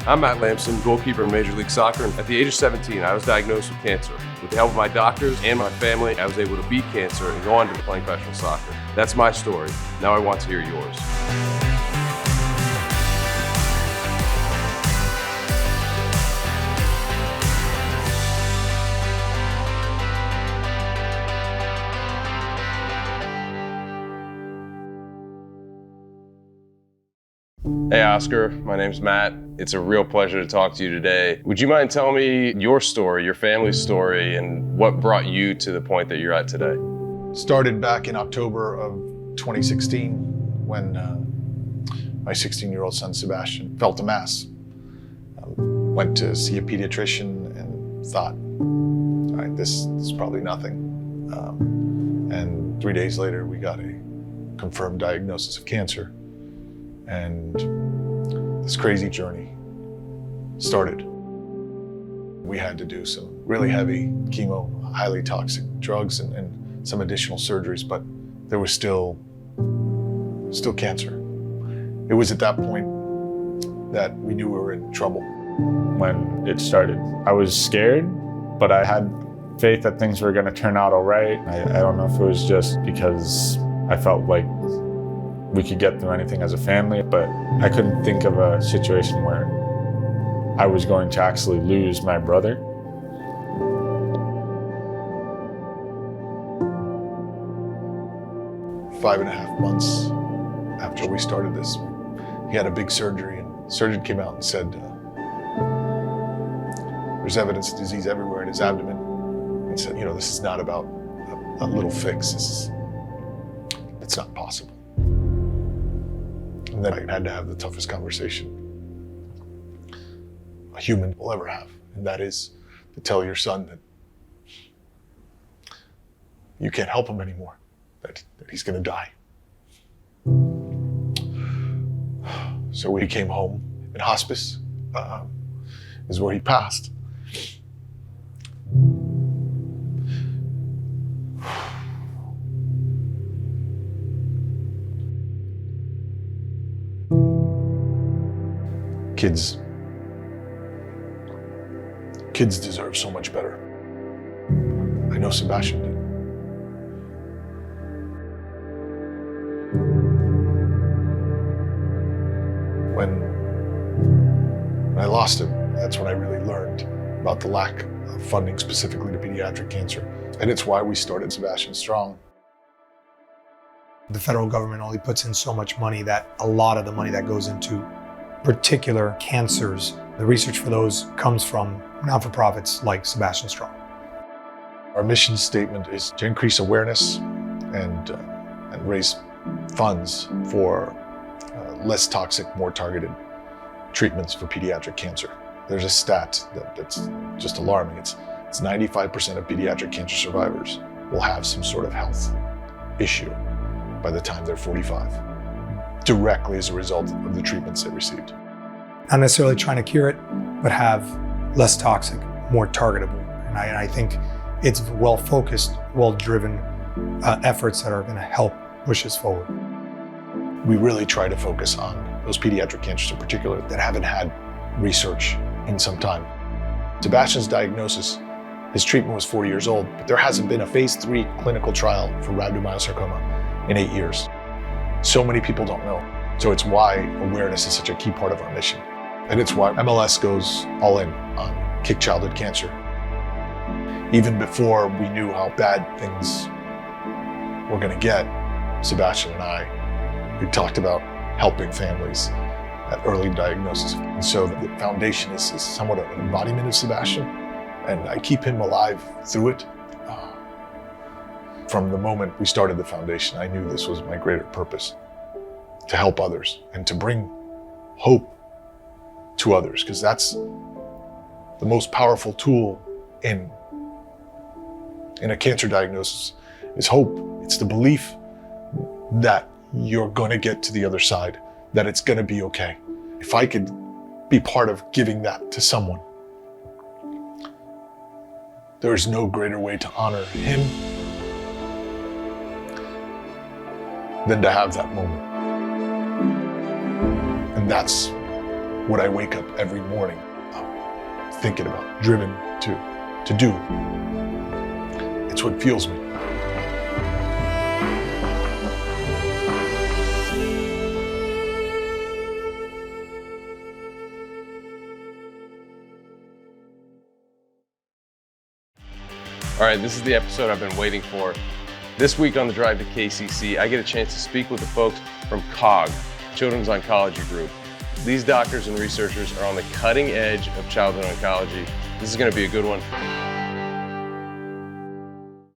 I'm Matt Lamson, goalkeeper in Major League Soccer. At the age of 17, I was diagnosed with cancer. With the help of my doctors and my family, I was able to beat cancer and go on to playing professional soccer. That's my story. Now I want to hear yours. Hey Oscar, my name's Matt. It's a real pleasure to talk to you today. Would you mind telling me your story, your family's story, and what brought you to the point that you're at today? Started back in October of 2016 when my 16-year-old son Sebastian felt a mass. Went to see a pediatrician and thought, all right, this is probably nothing. And 3 days later, we got a confirmed diagnosis of cancer. And this crazy journey started. We had to do some really heavy chemo, highly toxic drugs and some additional surgeries, but there was still cancer. It was at that point that we knew we were in trouble. When it started, I was scared, but I had faith that things were gonna turn out all right. I don't know if it was just because I felt like we could get through anything as a family, but I couldn't think of a situation where I was going to actually lose my brother. Five and a half months after we started this, he had a big surgery, and the surgeon came out and said, there's evidence of disease everywhere in his abdomen, and said, this is not about a little fix. It's not possible. And then I had to have the toughest conversation a human will ever have. And that is to tell your son that you can't help him anymore, that he's gonna die. So we came home in hospice, is where he passed. Kids deserve so much better. I know Sebastian did. When I lost him, that's when I really learned about the lack of funding specifically to pediatric cancer. And it's why we started Sebastian Strong. The federal government only puts in so much money that a lot of the money that goes into particular cancers, the research for those comes from not-for-profits like Sebastian Strong. Our mission statement is to increase awareness and raise funds for less toxic, more targeted treatments for pediatric cancer. There's a stat that's just alarming. It's 95% of pediatric cancer survivors will have some sort of health issue by the time they're 45, directly as a result of the treatments they received. Not necessarily trying to cure it, but have less toxic, more targetable. And I think it's well-focused, well-driven efforts that are gonna help push us forward. We really try to focus on those pediatric cancers in particular that haven't had research in some time. Sebastian's diagnosis, his treatment was 4 years old, but there hasn't been a phase 3 clinical trial for rhabdomyosarcoma in 8 years. So many people don't know. So it's why awareness is such a key part of our mission. And it's why MLS goes all in on Kick Childhood Cancer. Even before we knew how bad things were gonna get, Sebastian and I, we talked about helping families at early diagnosis. And so the foundation is somewhat an embodiment of Sebastian, and I keep him alive through it. From the moment we started the foundation, I knew this was my greater purpose, to help others and to bring hope to others, because that's the most powerful tool in a cancer diagnosis is hope. It's the belief that you're going to get to the other side, that it's going to be okay. If I could be part of giving that to someone, there is no greater way to honor him than to have that moment. And that's what I wake up every morning thinking about, driven to do. It's what fuels me. All right, this is the episode I've been waiting for. This week on the drive to KCC, I get a chance to speak with the folks from COG, Children's Oncology Group. These doctors and researchers are on the cutting edge of childhood oncology. This is going to be a good one.